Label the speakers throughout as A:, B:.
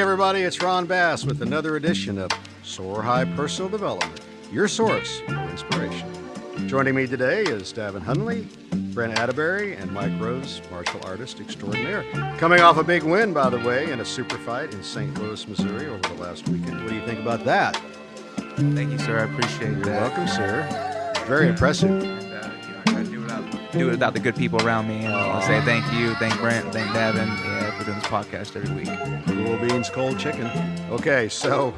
A: everybody, it's Ron Bass with another edition of Soar High Personal Development, your source for inspiration. Joining me today is Davin Hunley, Brent Atterbury, and Mike Rose, martial artist extraordinaire. Coming off a big win, by the way, in a super fight in St. Louis, Missouri over the last weekend. What do you think about that?
B: Thank you, sir. I appreciate
A: You're
B: that.
A: welcome, sir. Very impressive.
B: And, I try to do it without the good people around me. And I'll say thank you, thank Brent, thank Davin for doing this podcast every week.
A: Cool beans, cold chicken. Okay, so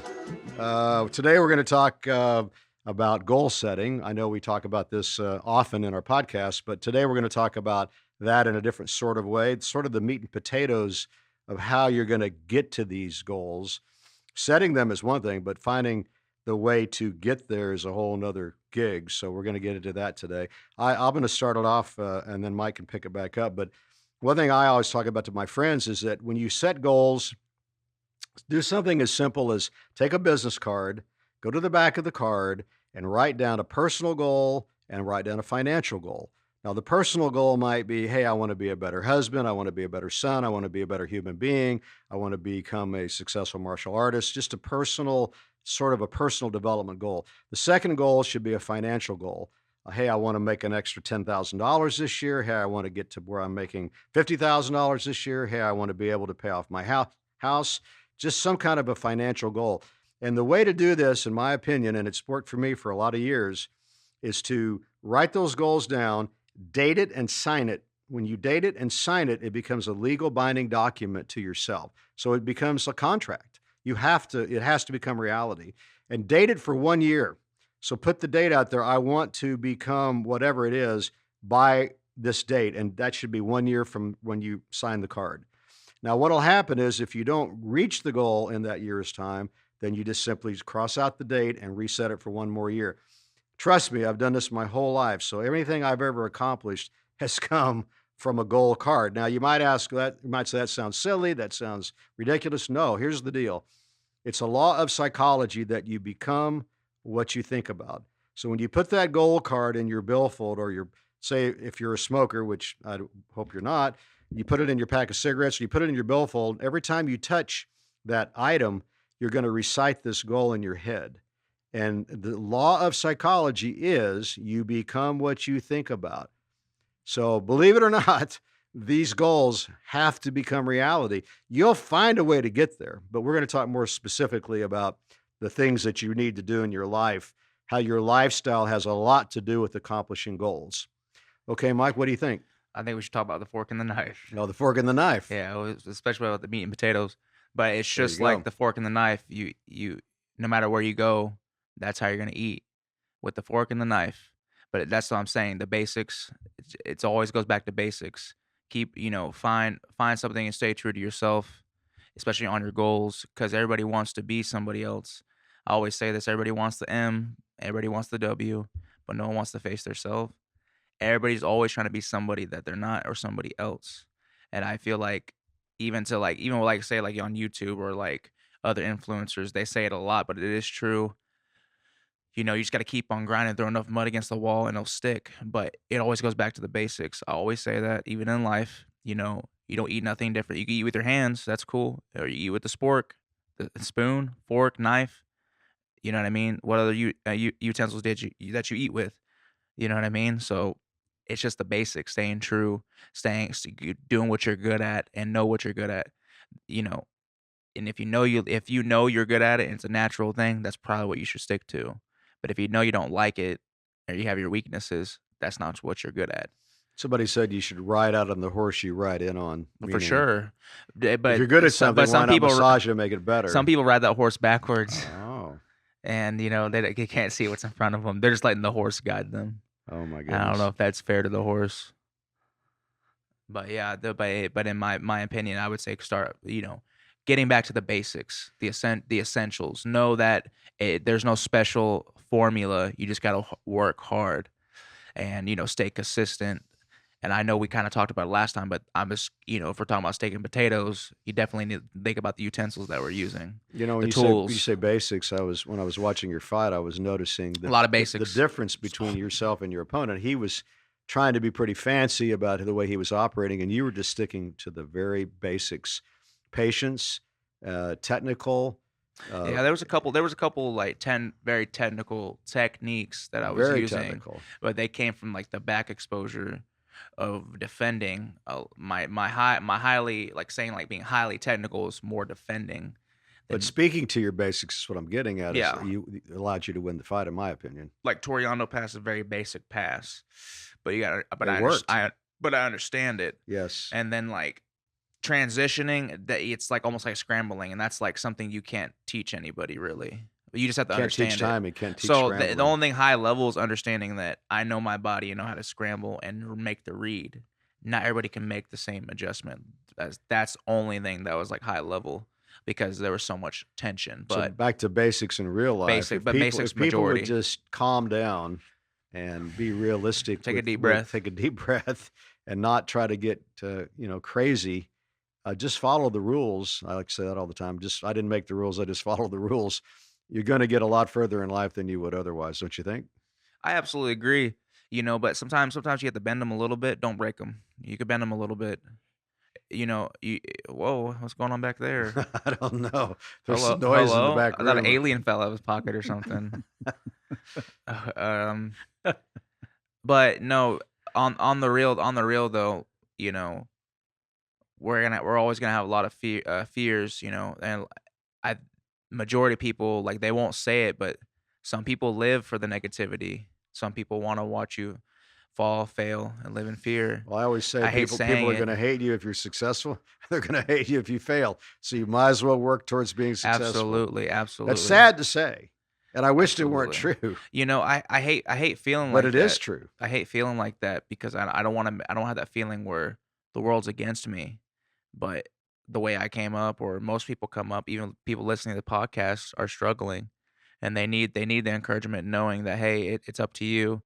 A: today we're going to talk about goal setting. I know we talk about this often in our podcast, but today we're going to talk about that in a different sort of way. It's sort of the meat and potatoes of how you're going to get to these goals. Setting them is one thing, but finding the way to get there is a whole nother gig. So we're going to get into that today. I'm going to start it off and then Mike can pick it back up. But one thing I always talk about to my friends is that when you set goals, do something as simple as take a business card, go to the back of the card, and write down a personal goal and write down a financial goal. Now, the personal goal might be, hey, I want to be a better husband. I want to be a better son. I want to be a better human being. I want to become a successful martial artist. Just a personal, sort of a personal development goal. The second goal should be a financial goal. Hey, I want to make an extra $10,000 this year. Hey, I want to get to where I'm making $50,000 this year. Hey, I want to be able to pay off my house. Just some kind of a financial goal. And the way to do this, in my opinion, and it's worked for me for a lot of years, is to write those goals down, date it and sign it. When you date it and sign it, it becomes a legal binding document to yourself. So it becomes a contract. It has to become reality. And date it for 1 year. So put the date out there. I want to become whatever it is by this date. And that should be 1 year from when you sign the card. Now, what'll happen is if you don't reach the goal in that year's time, then you just simply cross out the date and reset it for 1 more year. Trust me, I've done this my whole life. So everything I've ever accomplished has come from a goal card. Now, you might say that sounds silly, that sounds ridiculous. No, here's the deal. It's a law of psychology that you become what you think about. So when you put that goal card in your billfold, or say if you're a smoker, which I hope you're not, you put it in your pack of cigarettes, or you put it in your billfold, every time you touch that item, you're going to recite this goal in your head. And the law of psychology is you become what you think about. So believe it or not, these goals have to become reality. You'll find a way to get there, but we're going to talk more specifically about the things that you need to do in your life, how your lifestyle has a lot to do with accomplishing goals. Okay, Mike, what do you think?
B: I think we should talk about the fork and the knife.
A: Oh, the fork and the knife.
B: Yeah, especially about the meat and potatoes. But it's
A: There you
B: just
A: go.
B: like the fork and the knife. You no matter where you go, that's how you're gonna eat, with the fork and the knife. But that's what I'm saying. The basics. It's always goes back to basics. Keep find something and stay true to yourself, especially on your goals, because everybody wants to be somebody else. I always say this: everybody wants the M, everybody wants the W, but no one wants to face themselves. Everybody's always trying to be somebody that they're not, or somebody else. And I feel like even say like on YouTube or like other influencers, they say it a lot, but it is true. You just got to keep on grinding, throw enough mud against the wall and it'll stick. But it always goes back to the basics. I always say that even in life, you don't eat nothing different. You can eat with your hands, that's cool. Or you eat with the spork, the spoon, fork, knife. You know what I mean? What other utensils that you eat with? You know what I mean? So it's just the basics, staying true, doing what you're good at, and know what you're good at. And if you know you're good at it and it's a natural thing, that's probably what you should stick to. But if you know you don't like it, or you have your weaknesses, that's not what you're good at.
A: Somebody said you should ride out on the horse you ride in on.
B: For
A: Meaning,
B: sure. But
A: if you're good at something, why not massage it and make it better?
B: Some people ride that horse backwards,
A: Oh,
B: and they can't see what's in front of them. They're just letting the horse guide them.
A: oh my
B: And
A: goodness.
B: I don't know if that's fair to the horse. But yeah, but in my opinion, I would say start, getting back to the basics, the essentials. Know that there's no special formula. You just got to work hard and, stay consistent. And I know we kind of talked about it last time, but I'm just, if we're talking about steak and potatoes, you definitely need to think about the utensils that we're using.
A: When
B: the tools.
A: you say basics, when I was watching your fight, I was noticing
B: A lot of basics.
A: The difference between yourself and your opponent. He was trying to be pretty fancy about the way he was operating, and you were just sticking to the very basics: patience, technical, uh,
B: Yeah, there was a couple like 10 very technical techniques that I was
A: very
B: using,
A: technical.
B: but they came from like the back exposure of defending. My highly like saying like being highly technical is more defending
A: But
B: than
A: speaking to your basics is what I'm getting at is
B: yeah.
A: it allowed you to win the fight, in my opinion.
B: Like Toriano pass is a very basic pass, but you got
A: It worked.
B: I understand it,
A: Yes.
B: and then like transitioning that it's like almost like scrambling, and that's like something you can't teach anybody really. You just have to
A: Can't teach
B: understand it.
A: timing, can't teach
B: So the
A: scrambling.
B: only thing high level is understanding that I know my body and know how to scramble and make the read. Not everybody can make the same adjustment. That's the only thing that was like high level because there was so much tension.
A: So
B: But
A: back to basics in real life.
B: basics
A: If people would
B: majority.
A: just calm down and be realistic
B: Take a deep
A: with
B: breath.
A: take a deep breath and not try to get crazy. Just follow the rules. I like to say that all the time. Just I didn't make the rules. I just follow the rules. You're going to get a lot further in life than you would otherwise, don't you think?
B: I absolutely agree. But sometimes you have to bend them a little bit. Don't break them. You could bend them a little bit. Whoa, what's going on back there?
A: I don't know. There's
B: Hello,
A: some noise in the
B: hello.
A: back
B: I thought an
A: room.
B: alien fell out of his pocket or something. um, but no, on the real though, you know, we're always gonna have a lot of fears, and I majority of people like they won't say it, but some people live for the negativity. Some people want to watch you fall, fail, and live in fear.
A: Well, I always say
B: I hate
A: people
B: saying
A: are
B: it.
A: going to hate you if you're successful. They're going to hate you if you fail. So you might as well work towards being successful.
B: Absolutely,
A: That's
B: absolutely,
A: sad to say, and I wished it weren't
B: absolutely.
A: true,
B: I hate feeling
A: but
B: like
A: it is
B: that.
A: true.
B: I hate feeling like that because I don't want to. I don't have that feeling where the world's against me. But the way I came up, or most people come up, even people listening to the podcast, are struggling, and they need the encouragement, knowing that hey, it's up to you.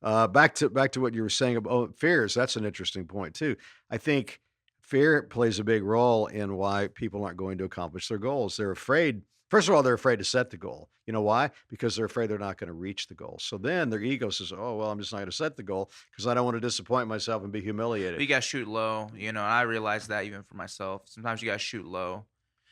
A: Back to what you were saying about fears. That's an interesting point too. I think fear plays a big role in why people aren't going to accomplish their goals. They're afraid. First of all, they're afraid to set the goal. You know why? Because they're afraid they're not going to reach the goal. So then their ego says, "Oh well, I'm just not going to set the goal because I don't want to disappoint myself and be
B: But
A: humiliated."
B: you gotta shoot low, and I realize that even for myself. Sometimes you gotta shoot low,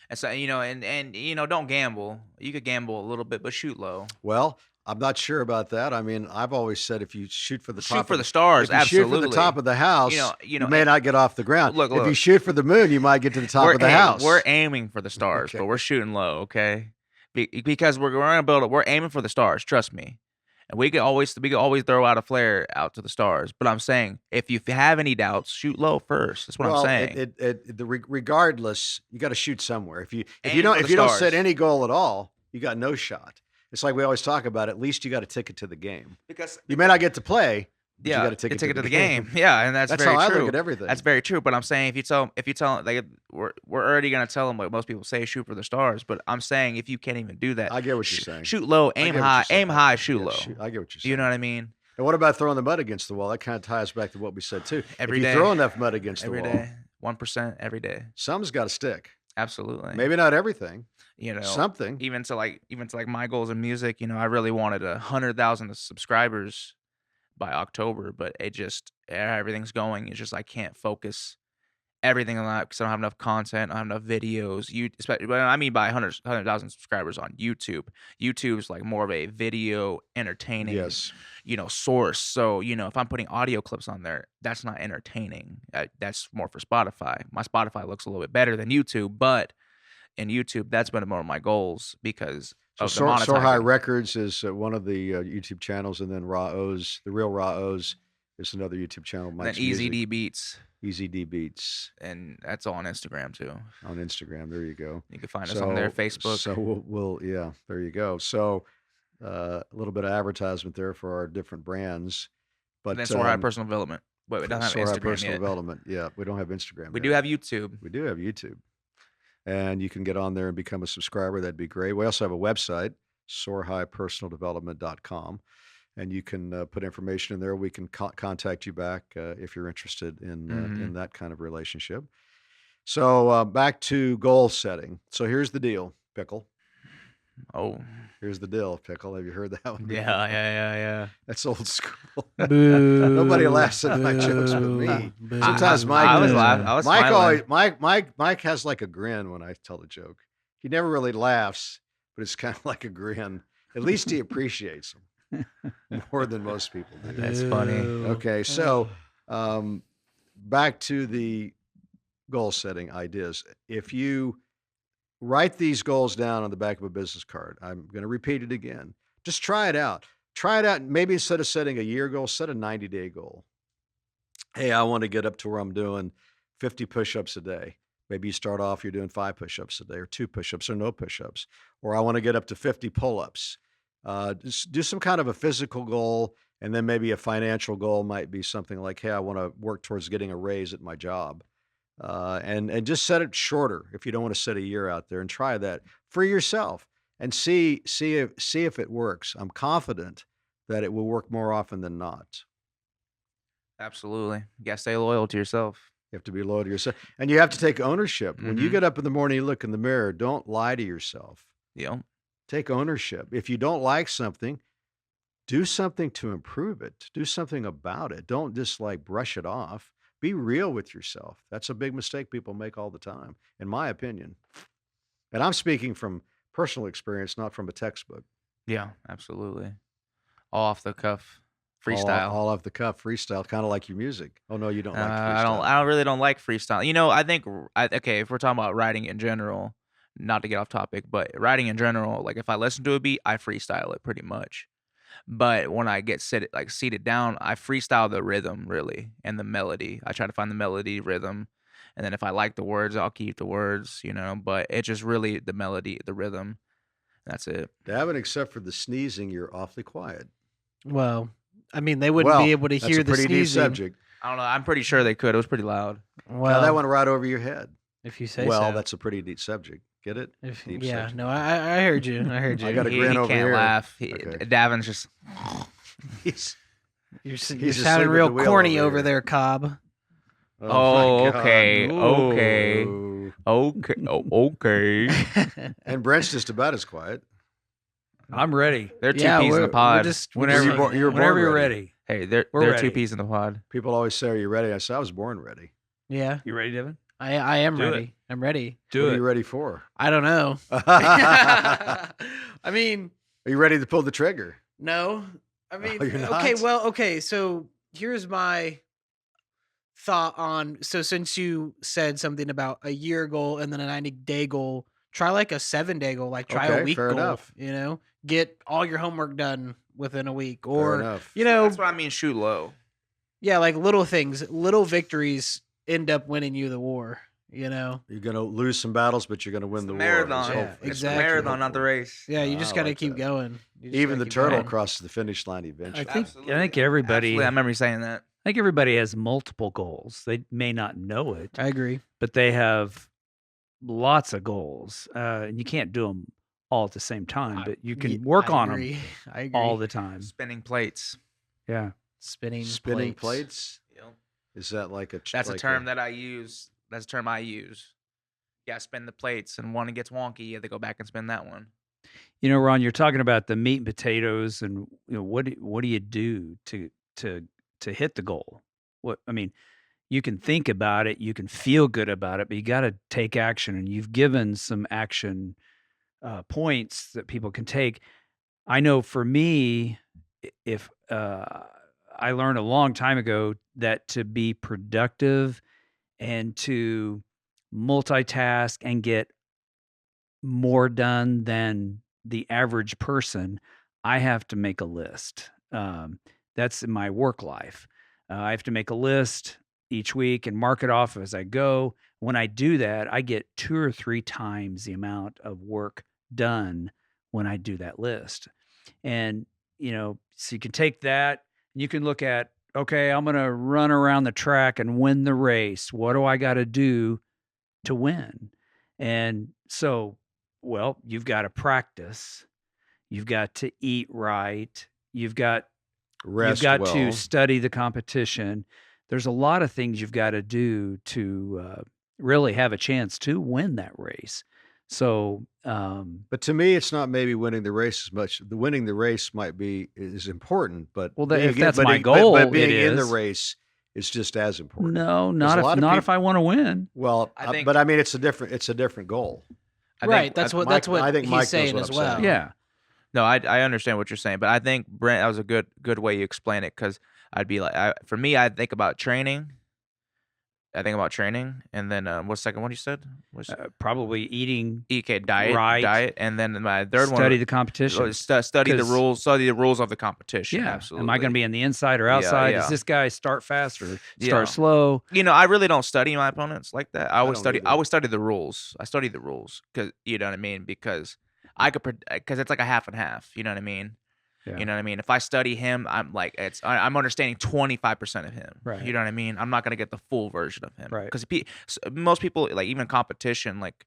B: and so and don't gamble. You could gamble a little bit, but shoot low.
A: Well, I'm not sure about that. I mean, I've always said if you shoot for the
B: Shoot
A: top
B: for
A: of
B: the
A: the
B: stars,
A: if you shoot for the top
B: absolutely.
A: of the house, you may
B: And
A: not get off the ground. If you
B: look.
A: shoot for the moon, you might get to the top of the
B: We're
A: house.
B: aiming for the stars,
A: Okay.
B: but we're shooting low, okay? Because we're gonna build it. We're aiming for the stars. Trust me. And we could always throw out a flare out to the stars. But I'm saying if you have any doubts, shoot low first. That's what I'm
A: Well,
B: saying.
A: regardless, you got to shoot somewhere.
B: Aim for the
A: If you don't set
B: stars.
A: any goal at all, you got no shot. It's like we always talk about. At least you got a ticket to the game.
B: Because
A: You may not get to play, but you
B: yeah,
A: got a ticket
B: take
A: to
B: it
A: the
B: to the
A: game.
B: game. Yeah, and that's
A: That's
B: very
A: how I look
B: true.
A: at everything.
B: That's very true. But I'm saying if you tell like we're already gonna tell them what most people say, shoot for the stars. But I'm saying if you can't even do that,
A: I get what you're saying.
B: shoot low,
A: I
B: aim
A: get what you're
B: high,
A: saying.
B: aim high, shoot
A: Yeah,
B: low.
A: I get what you're
B: You
A: saying.
B: know what I mean?
A: And what about throwing the mud against the wall? That kind of ties back to what we said too.
B: Every
A: If you
B: day.
A: throw enough mud against the
B: Every
A: wall,
B: day, 1% every day.
A: some's got to stick.
B: Absolutely.
A: Maybe not everything. Something.
B: Even to like my goals in music, I really wanted 100,000 subscribers by October, but everything's going. It's just I can't focus everything on that because I don't have enough content. I don't have enough videos. Especially, but I mean by 100,000 subscribers on YouTube. YouTube's like more of a video entertaining,
A: Yes.
B: Source. So if I'm putting audio clips on there, that's not entertaining. That's more for Spotify. My Spotify looks a little bit better than YouTube, but in YouTube, that's been one of my goals because
A: So
B: of the
A: Soar High
B: monetizing.
A: Records is one of the YouTube channels, and then Raw O's, the real Raw O's, is another YouTube channel.
B: And then
A: Mike's
B: Easy
A: Music.
B: D Beats,
A: Easy D Beats
B: and that's all on Instagram too.
A: on Instagram. There you go.
B: You can find us on there,
A: So
B: Facebook.
A: so we'll yeah. There you go. So a little bit of advertisement there for our different brands,
B: And
A: but
B: then Soar High Personal Development. But we don't have
A: Soar High
B: Instagram
A: Personal
B: yet.
A: Development. Yeah, we don't have Instagram.
B: We
A: yet.
B: do have YouTube.
A: We do have YouTube. And you can get on there and become a subscriber. That'd be great. We also have a website, soarhighpersonaldevelopment.com. And you can put information in there. We can contact you back if you're interested in that kind of relationship. So back to goal setting. So here's the deal, Pickle.
B: Oh,
A: Here's the deal, Pickle. Have you heard that one
B: yeah,
A: before?
B: yeah.
A: That's old school.
C: Boo.
A: Nobody laughs at my jokes but me.
C: Boo.
A: Sometimes Mike
B: I was
A: does.
B: laughing. I was
A: Mike
B: smiling.
A: always Mike has like a grin when I tell the joke. He never really laughs, but it's kind of like a grin. At least he appreciates them more than most people do.
B: That's funny.
A: Okay, so back to the goal setting ideas. If you write these goals down on the back of a business card, I'm going to repeat it again. Just try it out. Try it out. Maybe instead of setting a year goal, set a 90-day goal. Hey, I want to get up to where I'm doing 50 push-ups a day. Maybe you start off, you're doing 5 push-ups a day, or 2 push-ups, or no push-ups. Or I want to get up to 50 pull-ups. Just do some kind of a physical goal, and then maybe a financial goal might be something like, hey, I want to work towards getting a raise at my job. And just set it shorter if you don't want to set a year out there, and try that for yourself and see if it works. I'm confident that it will work more often than not.
B: Absolutely. You gotta stay loyal to yourself.
A: You have to be loyal to yourself, and you have to take ownership. When you
B: Mhm.
A: get up in the morning, you look in the mirror. Don't lie to yourself.
B: Yep.
A: Take ownership. If you don't like something, do something to improve it. Do something about it. Don't just like brush it off. Be real with yourself. That's a big mistake people make all the time, in my opinion. And I'm speaking from personal experience, not from a textbook.
B: Yeah, absolutely. All off the cuff.
A: All,
B: Freestyle.
A: all off the cuff, freestyle, kind of like your music. Oh no, you don't like
B: I
A: freestyle.
B: I really don't like freestyle. You know, I think okay, if we're talking about writing in general, not to get off topic, but writing in general, like if I listen to a beat, I freestyle it pretty much. But when I get seated down, I freestyle the rhythm really and the melody. I try to find the melody, rhythm, and then if I like the words, I'll keep the words, you know. But it's just really the melody, the rhythm. That's it.
A: Davin, except for the sneezing, you're awfully quiet.
C: Well, I mean, they wouldn't be able to
A: that's
C: hear
A: a
C: the
A: pretty deep
C: sneezing.
A: subject.
B: I don't know. I'm pretty sure they could. It was pretty loud.
A: Now
C: Well,
A: that went right over your head.
C: if you say
A: Well,
C: so.
A: that's a pretty deep subject. Get it? Deep
C: Yeah,
A: subject.
C: no, I heard you. I heard you.
A: I got a
B: He
A: grin over
B: can't
A: here.
B: laugh.
A: Okay.
B: Davin's just.
A: He's,
C: You're
A: asleep
C: sounding
A: at
C: real
A: the wheel
C: corny
A: over
C: over
A: here.
C: there, Cobb.
B: Oh,
A: my God.
B: okay, okay.
A: Ooh.
B: Okay. Oh, okay.
A: And Brent's just about as quiet.
D: I'm ready.
B: They're two
C: Yeah,
B: peas in
C: we're
B: the pod.
C: just
D: Whenever
A: you were born
D: whenever you're
A: ready.
D: ready.
B: Hey, they're
D: We're
B: two
D: ready.
B: peas in the pod.
A: People always say, "Are you ready?" I say, "I was born ready."
C: Yeah,
D: You ready, Devin?
C: I am
D: Do it.
C: ready. I'm ready.
D: Do
A: what
D: it.
A: are you ready for?
C: I don't know.
A: Are
C: I mean,
A: you ready to pull the trigger?
C: no. I mean,
A: you're
C: okay,
A: not?
C: well, okay. So here's my thought on. So since you said something about a year goal and then a 90-day goal, try like a 7-day goal. Like try
A: Okay,
C: a week
A: fair
C: goal.
A: enough.
C: You know, get all your homework done within a week,
A: Fair
C: or
A: enough.
C: you know,
B: That's what I mean. Shoot low.
C: yeah, like little things, little victories end up winning you the war. You know.
A: You're gonna lose some battles, but you're gonna win
B: It's
A: the
B: the
A: war.
B: marathon.
C: Yeah,
A: That's what
C: exactly.
A: you
B: Marathon,
A: hope
B: not the
A: for.
B: race.
C: Yeah, you just
A: I
C: got to
A: like
C: keep
A: that.
C: going. You just
A: Even
C: gotta
A: the
C: keep
A: turtle
C: going.
A: crosses the finish line
D: I
A: eventually.
D: think
B: Absolutely.
D: everybody.
B: Absolutely. I remember you saying that.
D: I think everybody has multiple goals. They may not know it,
C: I agree.
D: but they have lots of goals, and you can't do them all at the same time. But you can work on them
C: I agree.
D: all the time.
B: Spinning plates.
D: Yeah.
C: Spinning
A: plates.
B: Yep.
A: Is that like a?
B: That's
A: like
B: a term that I use. That's a term I use. Yeah, spin the plates, and one gets wonky, you have to go back and spin that one.
D: You know, Ron, you're talking about the meat and potatoes, and what do you do to hit the goal? What I mean, you can think about it, you can feel good about it, but you got to take action. And you've given some action points that people can take. I know for me, if I learned a long time ago that to be productive and to multitask and get more done than the average person, I have to make a list. That's in my work life. I have to make a list each week and mark it off as I go. When I do that, I get 2 or 3 times the amount of work done when I do that list. And, so you can take that and you can look at, okay, I'm going to run around the track and win the race. What do I got to do to win? And so, well, you've got to practice. You've got to eat right. You've got
A: Rest
D: to
A: well.
D: study the competition. There's a lot of things you've got to do to really have a chance to win that race. So,
A: But to me, it's not maybe winning the race as much. The winning the race is important, but
D: well,
A: being
D: if
A: again,
D: that's
A: but,
D: my
A: it- but,
D: goal,
A: but
D: it
A: being in the
D: is.
A: race is just as important.
D: No,
A: There's
D: not
A: a
D: if
A: lot of
D: not if
A: people.
D: I want to win.
A: Well,
B: I think
A: but I mean, it's a different goal.
B: I
C: Right.
B: think
C: That's what
A: Mike, I think
C: he's
A: Mike knows
C: saying
A: what
C: as
A: I'm saying.
C: well.
D: Yeah.
B: no, I understand what you're saying, but I think Brent, that was a good way you explain it, because I'd be like, for me, I think about training. And then what's the second one you said?
D: Probably eating
B: Okay, diet,
D: right.
B: and then my third one,
D: Study the competition.
B: study the
D: 'Cause-
B: rules of the competition.
D: Yeah.
B: Absolutely.
D: Am I going to be in the inside or
B: Yeah,
D: outside?
B: yeah.
D: Does this guy start fast or
B: Yeah.
D: start slow?
B: I really don't study my opponents like that. I always
A: don't
B: study.
A: either.
B: I always study the rules. I study the rules because you know what I mean. Because because it's like a half and half. You know what I mean.
D: Yeah.
B: You know what I mean. If I study him, I'm understanding 25% of him.
D: Right.
B: You know what I mean. I'm not gonna get the full version of him.
D: Right.
B: Because most people, like even competition, like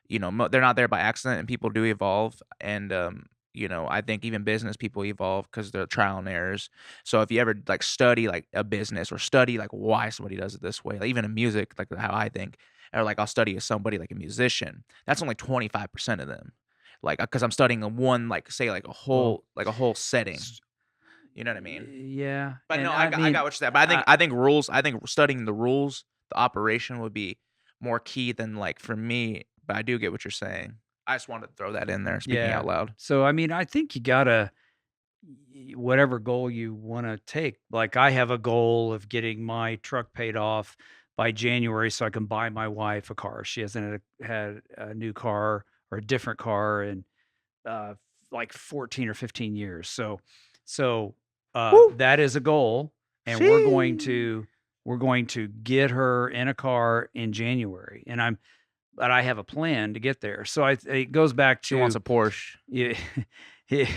B: they're not there by accident, and people do evolve. And I think even business people evolve because they're trial and errors. So if you ever like study like a business or study like why somebody does it this way, like even in music, like how I think, or like I'll study somebody like a musician, that's only 25% of them. Like because I'm studying like say like a whole setting. You know what I mean?
D: Yeah.
B: But
D: and
B: no, I got what you said. But I think rules. I think studying the rules, the operation would be more key than like for me. But I do get what you're saying. I just wanted to throw that in there, speaking out loud.
D: So I mean, I think you gotta whatever goal you want to take. Like I have a goal of getting my truck paid off by January so I can buy my wife a car. She hasn't had a new car or a different car in like 14 or 15 years. So that is a goal, and we're going to get her in a car in January, but I have a plan to get there. So it goes back to
B: She wants a Porsche.
D: Yeah.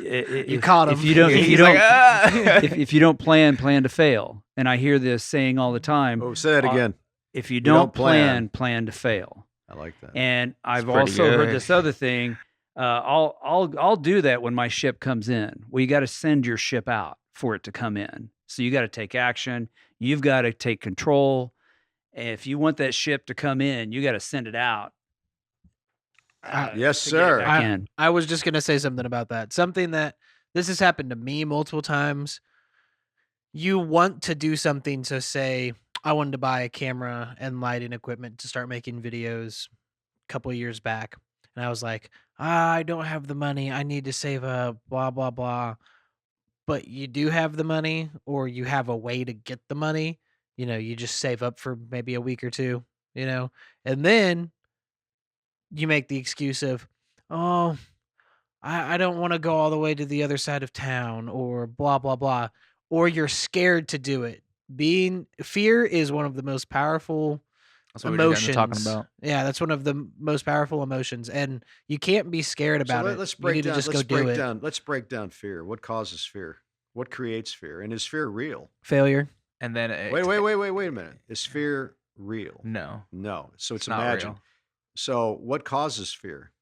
C: You caught him.
D: If you don't, if you
B: He's
D: don't,
B: like, "Ah!"
D: if you don't plan to fail. And I hear this saying all the time.
A: Oh, say that again.
D: If you
A: don't
D: don't plan to fail.
A: I like that.
D: And I've
B: pretty
D: also heard
B: good.
D: this other thing. I'll do that when my ship comes in. Well, you got to send your ship out for it to come in. So you got to take action. You've got to take control. And if you want that ship to come in, you got to send it out.
A: Yes,
D: to get it
A: sir.
D: back in.
C: I was just gonna say something about that. Something that this has happened to me multiple times. You want to do something to say, I wanted to buy a camera and lighting equipment to start making videos a couple of years back. And I was like, I don't have the money. I need to save up, blah, blah, blah. But you do have the money, or you have a way to get the money. You just save up for maybe a week or two, and then you make the excuse of, oh, I don't want to go all the way to the other side of town, or blah, blah, blah. Or you're scared to do it. Fear is one of the most powerful
B: That's what we were just
C: emotions.
B: talking about.
C: Yeah, that's one of the most powerful emotions, and you can't be scared about it.
A: Let's
C: You
A: break
C: need to
A: down.
C: just
A: Let's
C: go do
A: break
C: it.
A: down. Let's break down fear. What causes fear? What creates fear? And is fear real?
C: Failure.
B: And then
A: Wait a minute. Is fear real?
B: No,
A: No. So it's
B: not
A: imagined.
B: real.
A: So what causes fear?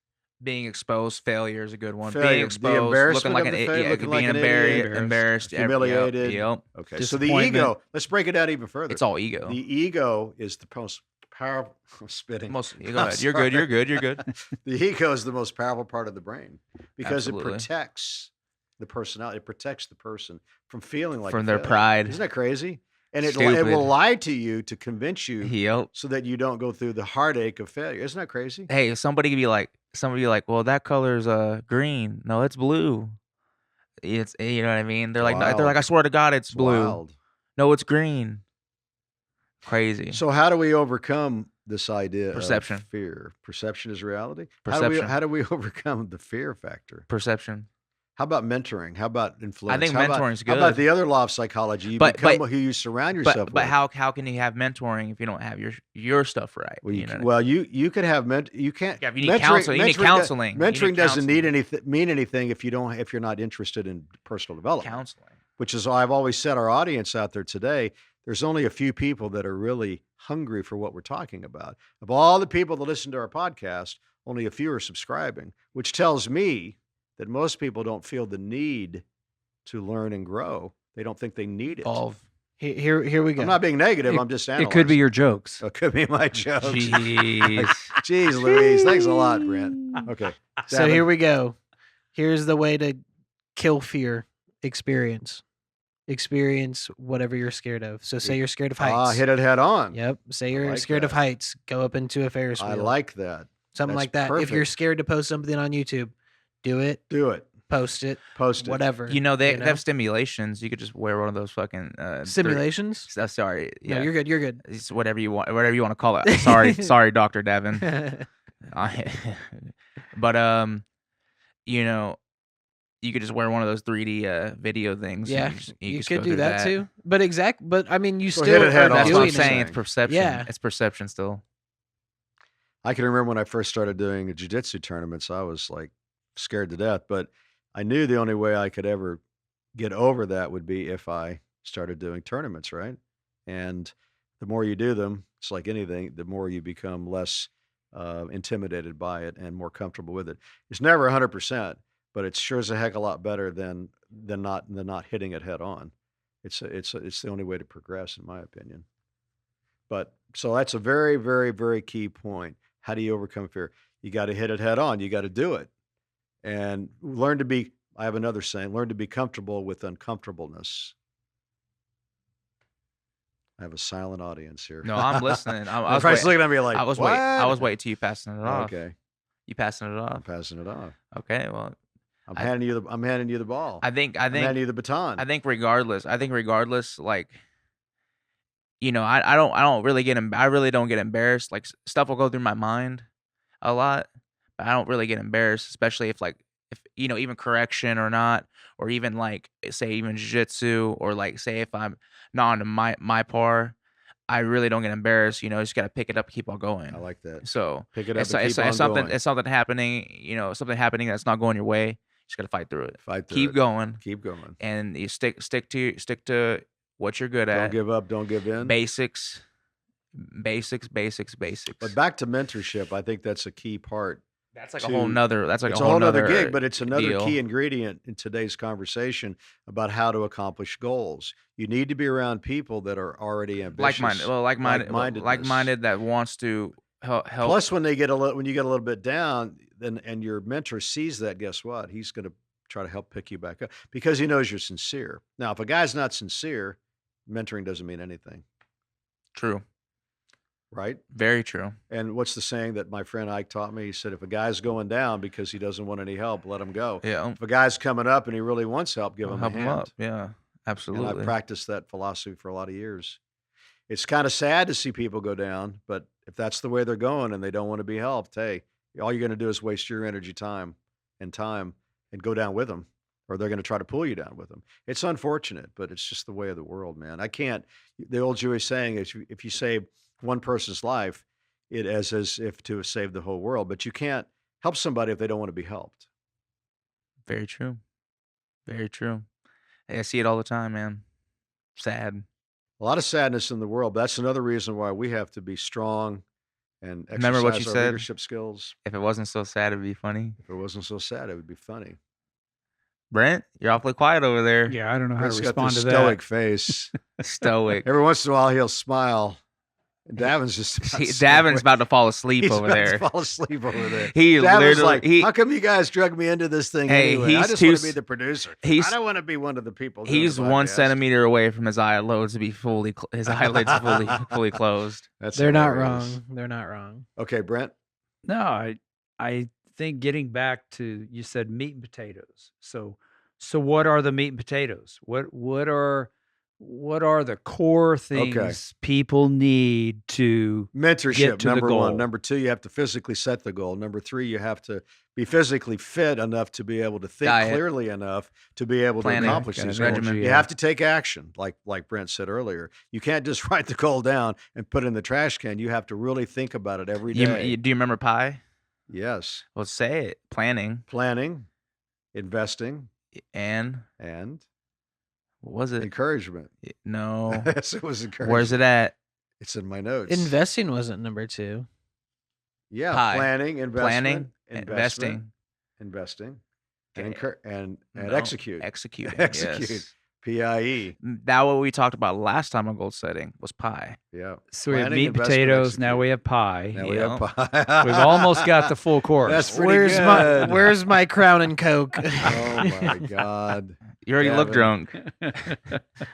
B: Being exposed, failure is a good one.
A: Failure,
B: Being
A: the
B: exposed, looking
A: embarrassed
B: like an idiot, being embarrassed,
A: humiliated.
B: Yep.
A: Okay. So the
D: Disappointment.
A: ego. Let's break it down even further.
B: It's all ego.
A: The ego is the most powerful. I'm spitting.
B: Go
A: I'm
B: ahead. You're good. You're
A: sorry.
B: good. You're good.
A: The ego is the most powerful part of the brain because
B: Absolutely.
A: it protects the personality. It protects the person from feeling like
B: From
A: a
B: their
A: failure.
B: pride.
A: Isn't that crazy? And it
B: Stupid.
A: will lie to you to convince you
B: Yep.
A: so that you don't go through the heartache of failure. Isn't that crazy?
B: Hey, somebody could be like, well, that color's green. No, it's blue. It's you know what I mean. They're like,
A: Wild.
B: I swear to God, it's blue.
A: Wild.
B: No, it's green. Crazy.
A: So how do we overcome this idea
B: Perception.
A: of fear? Perception is reality.
B: Perception.
A: How do we overcome the fear factor?
B: Perception.
A: How about mentoring? How about influence?
B: think
A: How about-
B: mentoring's
A: How about
B: good.
A: the other law of psychology? You
B: But-
A: become who you surround yourself
B: But
A: with.
B: how can you have mentoring if you don't have your stuff right?
A: Well,
B: You know what I mean?
A: well, you could have you can't.
B: Yeah, you need counseling. You need counseling. You need
A: Mentoring doesn't
B: counseling.
A: mean anything if you're not interested in personal development.
B: Counseling.
A: Which is why I've always said our audience out there today. There's only a few people that are really hungry for what we're talking about. Of all the people that listen to our podcast, only a few are subscribing, which tells me that most people don't feel the need to learn and grow. They don't think they need it.
B: Evolve.
C: Here we go.
A: I'm not being negative.
D: It-
A: I'm just
D: It
A: analyzing.
D: could be your jokes.
A: It could be my jokes.
B: Jeez.
A: Jeez, Louise. Thanks a lot, Brent. Okay.
C: So here
A: Davin?
C: we go. Here's the way to kill fear. Experience whatever you're scared of. So say you're scared of heights.
A: hit it head on.
C: Yep. Say you're
A: like
C: scared of
A: that.
C: heights. Go up into a Ferris wheel.
A: I like that.
C: something
A: that's
C: like that. If you're
A: perfect.
C: scared to post something on YouTube, do it.
A: Do it.
C: Post it.
A: Post it.
C: Whatever.
B: You know, they have stimulations. You could just wear one of those fucking
C: Simulations?
B: sorry. Yeah.
C: No, you're good. You're good.
B: It's whatever you want to call it. Sorry, Dr. Devin. But you know, you could just wear one of those 3D video things.
C: Yeah,
B: and
C: you
B: just
C: could
B: go
C: do
B: through
C: that too. But I mean, you
A: So
C: still
A: hit it head
C: are
A: on.
B: That's what I'm
C: doing
B: saying.
C: it.
B: It's perception.
C: Yeah.
B: It's perception still.
A: I can remember when I first started doing jiu-jitsu tournaments, I was like scared to death, but I knew the only way I could ever get over that would be if I started doing tournaments, right? And the more you do them, it's like anything, the more you become less intimidated by it and more comfortable with it. It's never 100%, but it's sure as a heck a lot better than not hitting it head on. It's the only way to progress, in my opinion. But so that's a very, very, very key point. How do you overcome fear? You got to hit it head on. You got to do it. And I have another saying, learn to be comfortable with uncomfortableness. I have a silent audience here.
B: No, I'm listening. I was
A: Everybody's
B: waiting.
A: looking at me like,
B: I was
A: what?
B: waiting till you passing it off.
A: Okay,
B: You passing it
A: I'm
B: off.
A: passing it off.
B: Okay, well,
A: I'm
B: I-
A: handing you the ball.
B: I think
A: I'm handing you the baton.
B: I think regardless, like, you know, I don't really I really don't get embarrassed. Like stuff will go through my mind a lot, but I don't really get embarrassed, especially if you know, even correction or not, or even like say even jiu-jitsu, or like say if I'm not on my par, I really don't get embarrassed. You know, just gotta pick it up, and keep on going.
A: I like that.
B: So
A: Pick it up
B: it's,
A: and
B: it's,
A: keep on
B: it's something
A: going.
B: it's something happening. You know, something happening that's not going your way. You just gotta fight through it.
A: Fight through
B: Keep
A: it.
B: going,
A: Keep going.
B: and you stick to what you're good
A: Don't
B: at.
A: give up. Don't give in.
B: Basics.
A: But back to mentorship, I think that's a key part.
B: That's like a whole nother. That's like
A: It's
B: a whole nother
A: gig, but it's another
B: deal.
A: key ingredient in today's conversation about how to accomplish goals. You need to be around people that are already ambitious,
B: Like-minded that wants to help.
A: Plus, when you get a little bit down, and your mentor sees that, guess what? He's going to try to help pick you back up because he knows you're sincere. Now, if a guy's not sincere, mentoring doesn't mean anything,
B: True.
A: right?
B: Very true.
A: And what's the saying that my friend Ike taught me? He said, if a guy's going down because he doesn't want any help, let him go.
B: Yeah.
A: If a guy's coming up and he really wants help, give him
B: help
A: a
B: him
A: hand.
B: up. Yeah. Absolutely.
A: And I've practiced that philosophy for a lot of years. It's kind of sad to see people go down, but if that's the way they're going and they don't want to be helped, hey, all you're going to do is waste your energy, time and go down with them, or they're going to try to pull you down with them. It's unfortunate, but it's just the way of the world, man. The old Jewish saying is, if you save one person's life, it as if to have saved the whole world, but you can't help somebody if they don't want to be helped.
B: Very true. Very true. Hey, I see it all the time, man. Sad.
A: A lot of sadness in the world. But that's another reason why we have to be strong and exercise
B: Remember what you
A: our
B: said?
A: leadership skills.
B: If it wasn't so sad, it'd be funny.
A: If it wasn't so sad, it would be funny.
B: Brent, you're awfully quiet over there.
D: Yeah, I don't know how
A: Brent's
D: to
A: got
D: respond
A: this
D: to
A: stoic
D: that.
A: face.
B: Stoic.
A: Every once in a while, he'll smile. And Davin's just
B: Davin's about to fall asleep
A: He's
B: over
A: about
B: there.
A: to fall asleep over there.
B: He
A: Davin's
B: literally.
A: like, how come you guys drug me into this thing
B: Hey,
A: anyway? I
B: he's
A: just
B: too
A: want to be
B: s-
A: the producer.
B: he's-
A: I don't want to be one of the people. doing
B: He's
A: the
B: 1
A: podcast.
B: centimeter away from his eyelids to be his eyelids fully closed.
A: That's
C: They're not
A: hilarious.
C: wrong. They're not wrong.
A: Okay, Brent.
D: No, I think getting back to, you said meat and potatoes. So what are the meat and potatoes? What are the core things people need to
A: Mentorship,
D: get to the
A: number
D: goal?
A: one. Number two, you have to physically set the goal. Number three, you have to be physically fit enough to be able to think
B: Diet.
A: clearly enough to be able
B: Planning.
A: to accomplish
D: Got
A: these
D: a
A: goals.
B: regimen.
A: You have to take action, like Brent said earlier. You can't just write the goal down and put it in the trash can. You have to really think about it every day.
B: Do you remember pie?
A: Yes.
B: Well, say it. Planning
A: Planning, investing,
B: and
A: and
B: what was it?
A: encouragement.
B: No.
A: Yes, it was encouragement.
B: Where's it at?
A: It's in my notes.
C: Investing wasn't number 2.
A: Yeah,
B: Pie.
A: planning, investment,
B: Investing.
A: investing,
B: Eh,
A: and
B: no,
A: execute.
B: Executing.
A: Execute.
B: Yes.
A: PIE.
B: That what we talked about last time on goal setting was pie.
A: Yeah.
D: So we have
A: Planning,
D: meat,
A: investment,
D: potatoes. Now
A: execute.
D: we have pie.
A: Now we have
B: Yeah.
A: pie.
D: We've almost got the full course.
A: That's pretty
C: Where's
A: good.
C: where's my Crown and Coke?
A: Oh my God.
B: You already look
A: Gavin.
B: drunk.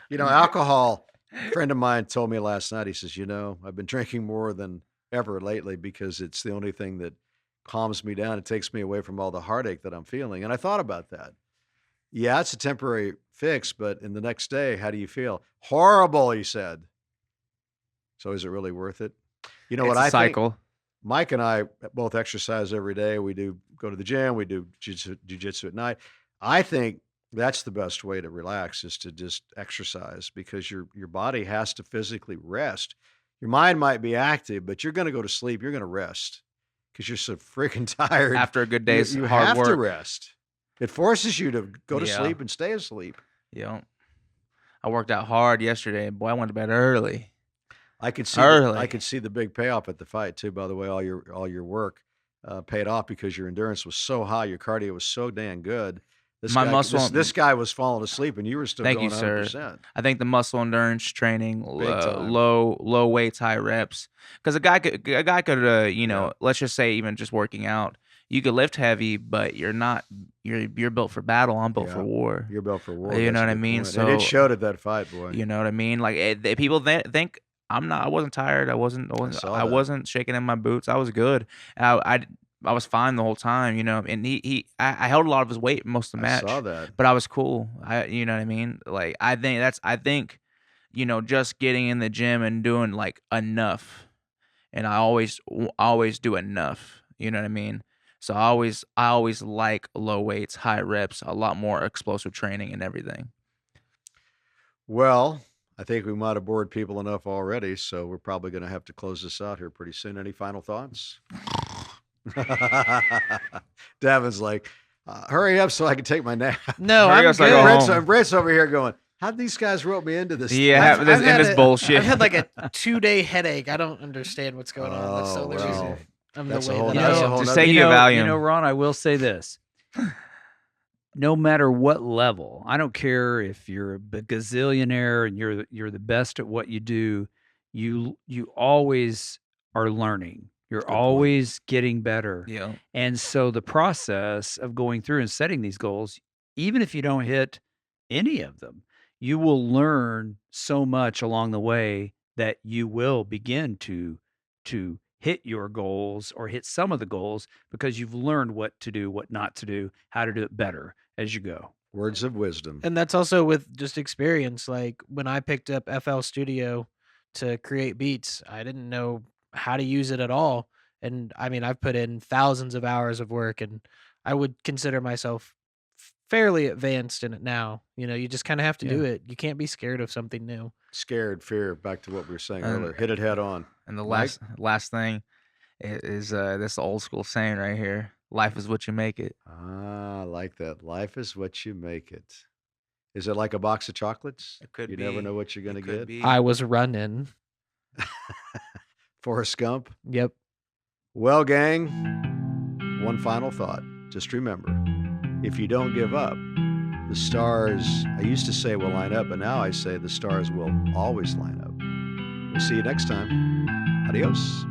A: You know, alcohol. A friend of mine told me last night, he says, you know, I've been drinking more than ever lately because it's the only thing that calms me down. It takes me away from all the heartache that I'm feeling. And I thought about that. Yeah, it's a temporary fix, but in the next day, how do you feel? Horrible, he said. So is it really worth it? You know
B: It's
A: what
B: a
A: I think?
B: cycle.
A: Mike and I both exercise every day. We do go to the gym. We do jujitsu at night. I think that's the best way to relax is to just exercise because your body has to physically rest. Your mind might be active, but you're going to go to sleep. You're going to rest because you're so freaking tired.
B: After a good
A: You,
B: day's
A: you
B: hard
A: have to
B: work.
A: rest. It forces you to go to
B: Yeah.
A: sleep and stay asleep.
B: Yeah. I worked out hard yesterday. Boy, I went to bed early.
A: I could see
B: Early.
A: I could see the big payoff at the fight too. By the way, all your work paid off because your endurance was so high, your cardio was so damn good.
B: My muscle-
A: this guy was falling asleep, and you were still
B: Thank
A: going
B: you, sir.
A: 100%.
B: I think the muscle endurance training,
A: time.
B: low weights, high reps. Because a guy could, you know, let's just say even just working out, you could lift heavy, but you're not. You're built for battle. I'm built for
A: Yeah.
B: war.
A: You're built for war.
B: You
A: That's
B: know
A: a
B: what I
A: good
B: mean?
A: point. And it
B: So-
A: showed at that fight, boy.
B: You know what I mean? Like people think I'm not. I wasn't tired. I wasn't
A: saw that.
B: wasn't shaking in my boots. I was good. And I was fine the whole time. You know, and I held a lot of his weight most of the
A: I
B: match.
A: saw that.
B: But I was cool. You know what I mean? Like I think, you know, just getting in the gym and doing like enough, and I always do enough. You know what I mean? So I always like low weights, high reps, a lot more explosive training and everything.
A: Well, I think we might have bored people enough already, so we're probably going to have to close this out here pretty soon. Any final thoughts? Davin's like, hurry up so I can take my nap.
C: No,
B: Hurry
C: I'm
B: up so I
C: good.
B: go
A: Brett's,
B: home.
A: Brett's over here going, how'd these guys rope me into this?
B: Yeah,
A: thing?"
B: in this bullshit.
C: I've had like a 2-day headache. I don't understand what's going on. That's so
A: Oh,
C: the
A: well,
C: reason I'm
A: that's a
C: the way
A: whole
C: that
A: nother-
C: I am.
A: whole
B: just
A: nother-
B: take
D: you
B: you a
D: know,
B: Valium.
D: you know, Ron, I will say this. No matter what level, I don't care if you're a gazillionaire and you're the best at what you do, you always are learning. You're
A: Good point.
D: always getting better.
B: Yeah.
D: And so the process of going through and setting these goals, even if you don't hit any of them, you will learn so much along the way that you will begin to hit your goals or hit some of the goals because you've learned what to do, what not to do, how to do it better as you go.
A: Words of wisdom.
C: And that's also with just experience. Like when I picked up FL Studio to create beats, I didn't know how to use it at all. And I mean, I've put in thousands of hours of work, and I would consider myself fairly advanced in it now. You know, you just kind of have to do it. You can't be scared of something new.
A: Scared, fear, back to what we were saying
B: Um,
A: earlier. Hit it head on.
B: And the
A: Mike?
B: last thing is this old school saying right here: "Life is what you make it."
A: Ah, I like that. Life is what you make it. Is it like a box of chocolates?
B: It could
A: You
B: be.
A: never know what you're going to
B: It could
A: get.
B: be.
C: I was running.
A: Forrest Gump.
C: Yep.
A: Well, gang, one final thought. Just remember, if you don't give up, the stars, I used to say will line up, but now I say the stars will always line up. We'll see you next time. Adios.